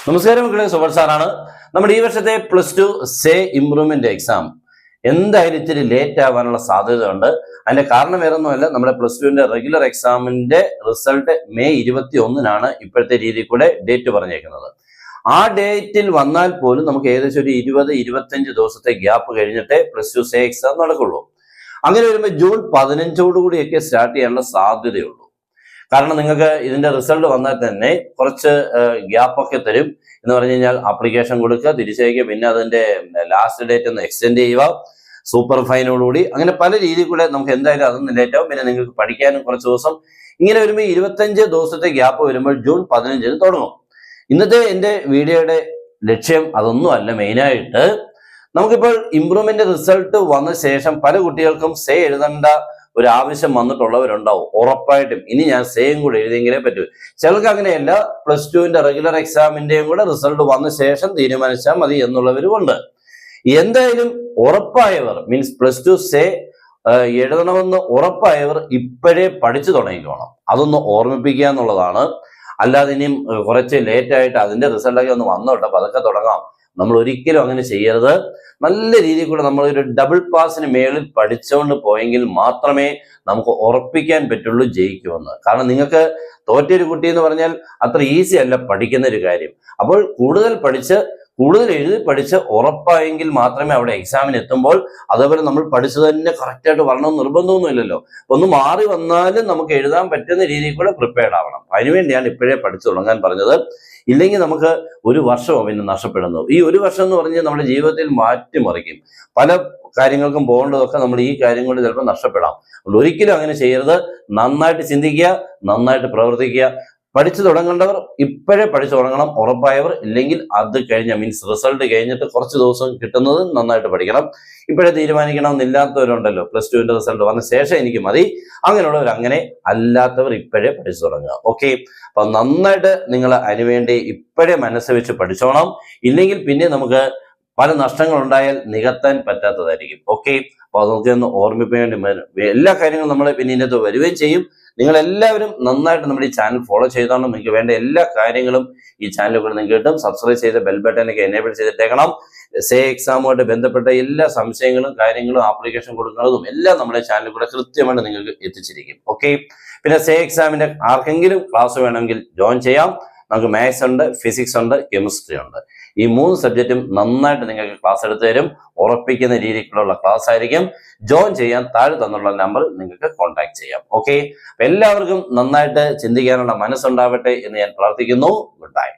നമസ്കാരം മക്കളെ, സുബർ സാറാണ്. നമ്മുടെ ഈ വർഷത്തെ +2 സേ ഇംപ്രൂവ്മെന്റ് എക്സാം എന്തായാലും ഇത്തിരി ലേറ്റ് ആവാനുള്ള സാധ്യതയുണ്ട്. അതിന്റെ കാരണം വേറൊന്നുമല്ല, നമ്മുടെ +2ന്റെ റെഗുലർ എക്സാമിന്റെ റിസൾട്ട് മെയ് 21-നാണ് ഇപ്പോഴത്തെ രീതിയിൽ കൂടെ ഡേറ്റ് പറഞ്ഞേക്കുന്നത്. ആ ഡേറ്റിൽ വന്നാൽ പോലും നമുക്ക് ഏകദേശം ഒരു 20-25 ദിവസത്തെ ഗ്യാപ്പ് കഴിഞ്ഞിട്ടേ +2 സേ എക്സാം നടക്കുള്ളൂ. അങ്ങനെ വരുമ്പോൾ ജൂൺ 15-ഓടുകൂടിയൊക്കെ സ്റ്റാർട്ട് ചെയ്യാനുള്ള സാധ്യതയുള്ളൂ. കാരണം നിങ്ങൾക്ക് ഇതിന്റെ റിസൾട്ട് വന്നാൽ തന്നെ കുറച്ച് ഗ്യാപ്പൊക്കെ തരും. എന്ന് പറഞ്ഞു കഴിഞ്ഞാൽ ആപ്ലിക്കേഷൻ കൊടുക്കുക, തിരിച്ചയക്കുക, പിന്നെ അതിന്റെ ലാസ്റ്റ് ഡേറ്റ് ഒന്ന് എക്സ്റ്റെൻഡ് ചെയ്യുക, സൂപ്പർ ഫൈനോടുകൂടി, അങ്ങനെ പല രീതിയിൽ കൂടെ നമുക്ക് എന്തായാലും അതൊന്നും ലേറ്റ് ആവും. പിന്നെ നിങ്ങൾക്ക് പഠിക്കാനും കുറച്ച് ദിവസം. ഇങ്ങനെ വരുമ്പോൾ 25 ദിവസത്തെ ഗ്യാപ്പ് വരുമ്പോൾ ജൂൺ 15-ന് തുടങ്ങും. ഇന്നത്തെ എൻ്റെ വീഡിയോയുടെ ലക്ഷ്യം അതൊന്നും അല്ല. മെയിനായിട്ട് നമുക്കിപ്പോൾ ഇംപ്രൂവ്മെന്റ് റിസൾട്ട് വന്ന ശേഷം പല കുട്ടികൾക്കും സേ എഴുതേണ്ട ഒരു ആവശ്യം വന്നിട്ടുള്ളവരുണ്ടാവും. ഉറപ്പായിട്ടും ഇനി ഞാൻ സേയും കൂടെ എഴുതിയെങ്കിലേ പറ്റൂ. ചിലർക്ക് അങ്ങനെയല്ല, +2ന്റെ റെഗുലർ എക്സാമിന്റെയും കൂടെ റിസൾട്ട് വന്ന ശേഷം തീരുമാനിച്ചാൽ മതി എന്നുള്ളവരും ഉണ്ട്. എന്തായാലും ഉറപ്പായവർ, മീൻസ് +2 സേ എഴുതണമെന്ന് ഉറപ്പായവർ ഇപ്പോഴേ പഠിച്ചു തുടങ്ങിക്കോണം. അതൊന്ന് ഓർമ്മിപ്പിക്കുക എന്നുള്ളതാണ്. അല്ലാതെ ഇനിയും കുറച്ച് ലേറ്റ് ആയിട്ട് അതിന്റെ റിസൾട്ടൊക്കെ ഒന്ന് വന്നോട്ടെ അതൊക്കെ തുടങ്ങാം, നമ്മൾ ഒരിക്കലും അങ്ങനെ ചെയ്യരുത്. നല്ല രീതിയിൽ കൂടെ നമ്മൾ ഒരു ഡബിൾ പാസിന് മേളിൽ പഠിച്ചുകൊണ്ട് പോയെങ്കിൽ മാത്രമേ നമുക്ക് ഉറപ്പിക്കാൻ പറ്റുള്ളൂ ജയിക്കുമെന്ന്. കാരണം നിങ്ങൾക്ക് തോറ്റൊരു കുട്ടി എന്ന് പറഞ്ഞാൽ അത്ര ഈസി അല്ല പഠിക്കുന്ന ഒരു കാര്യം. അപ്പോൾ കൂടുതൽ എഴുതി പഠിച്ച് ഉറപ്പായെങ്കിൽ മാത്രമേ അവിടെ എക്സാമിന് എത്തുമ്പോൾ, അതേപോലെ നമ്മൾ പഠിച്ചത് തന്നെ കറക്റ്റായിട്ട് വരണമെന്ന് നിർബന്ധമൊന്നുമില്ലല്ലോ. ഒന്ന് മാറി വന്നാലും നമുക്ക് എഴുതാൻ പറ്റുന്ന രീതിയിൽ കൂടെ പ്രിപ്പയർഡ് ആവണം. അതിനുവേണ്ടിയാണ് ഇപ്പോഴേ പഠിച്ചു തുടങ്ങാൻ പറഞ്ഞത്. ഇല്ലെങ്കിൽ നമുക്ക് ഒരു വർഷമോ പിന്നെ നഷ്ടപ്പെടുന്നു. ഈ ഒരു വർഷം എന്ന് പറഞ്ഞാൽ നമ്മുടെ ജീവിതത്തിൽ മാറ്റിമറിക്കും. പല കാര്യങ്ങൾക്കും പോകേണ്ടതൊക്കെ നമ്മൾ ഈ കാര്യം കൊണ്ട് ചിലപ്പോൾ നഷ്ടപ്പെടാം. അതുകൊണ്ട് ഒരിക്കലും അങ്ങനെ ചെയ്യരുത്. നന്നായിട്ട് ചിന്തിക്കുക, നന്നായിട്ട് പ്രവർത്തിക്കുക. പഠിച്ചു തുടങ്ങേണ്ടവർ ഇപ്പോഴേ പഠിച്ചു തുടങ്ങണം, ഉറപ്പായവർ. ഇല്ലെങ്കിൽ അത് കഴിഞ്ഞ മീൻസ് റിസൾട്ട് കഴിഞ്ഞിട്ട് കുറച്ച് ദിവസം കിട്ടുന്നത് നന്നായിട്ട് പഠിക്കണം. ഇപ്പോഴേ തീരുമാനിക്കണം എന്നില്ലാത്തവരുണ്ടല്ലോ, +2ന്റെ റിസൾട്ട് വന്ന ശേഷം എനിക്ക് മതി, അങ്ങനെയുള്ളവർ അങ്ങനെ, അല്ലാത്തവർ ഇപ്പോഴേ പഠിച്ചു തുടങ്ങുക. ഓക്കെ, അപ്പൊ നന്നായിട്ട് നിങ്ങൾ അതിനുവേണ്ടി ഇപ്പോഴേ മനസ്സ് വെച്ച് പഠിച്ചോണം. ഇല്ലെങ്കിൽ പിന്നെ നമുക്ക് പല നഷ്ടങ്ങൾ ഉണ്ടായാൽ നികത്താൻ പറ്റാത്തതായിരിക്കും. ഓക്കെ, അപ്പൊ അതൊക്കെ ഒന്ന് ഓർമ്മിപ്പിക്കേണ്ടി വരും. എല്ലാ കാര്യങ്ങളും നമ്മൾ പിന്നെ ഇതിനകത്ത് വരികയും ചെയ്യും. നിങ്ങൾ എല്ലാവരും നന്നായിട്ട് നമ്മുടെ ഈ ചാനൽ ഫോളോ ചെയ്തോണം. നിങ്ങൾക്ക് വേണ്ട എല്ലാ കാര്യങ്ങളും ഈ ചാനലിൽ കൂടെ നിങ്ങൾക്ക് കിട്ടും. സബ്സ്ക്രൈബ് ചെയ്ത് ബെൽ ബട്ടനൊക്കെ എനേബിൾ ചെയ്തിട്ടേക്കണം. സേ എക്സാമുമായിട്ട് ബന്ധപ്പെട്ട എല്ലാ സംശയങ്ങളും കാര്യങ്ങളും ആപ്ലിക്കേഷൻ കൊടുക്കുന്നതും എല്ലാം നമ്മുടെ ചാനലിൽ കൂടെ കൃത്യമായിട്ട് നിങ്ങൾക്ക് എത്തിച്ചിരിക്കും. ഓക്കെ, പിന്നെ സേ എക്സാമിന്റെ ആർക്കെങ്കിലും ക്ലാസ് വേണമെങ്കിൽ ജോയിൻ ചെയ്യാം. നമുക്ക് മാത്സ് ഉണ്ട്, ഫിസിക്സ് ഉണ്ട്, കെമിസ്ട്രി ഉണ്ട്. ഈ 3 സബ്ജക്റ്റും നന്നായിട്ട് നിങ്ങൾക്ക് ക്ലാസ് എടുത്തു തരും. ഉറപ്പിക്കുന്ന രീതിയിലുള്ള ക്ലാസ് ആയിരിക്കും. ജോയിൻ ചെയ്യാൻ താഴെ തന്നുള്ള നമ്പർ നിങ്ങൾക്ക് കോൺടാക്ട് ചെയ്യാം. ഓക്കെ, എല്ലാവർക്കും നന്നായിട്ട് ചിന്തിക്കാനുള്ള മനസ്സുണ്ടാവട്ടെ എന്ന് ഞാൻ പ്രാർത്ഥിക്കുന്നു. Good bye.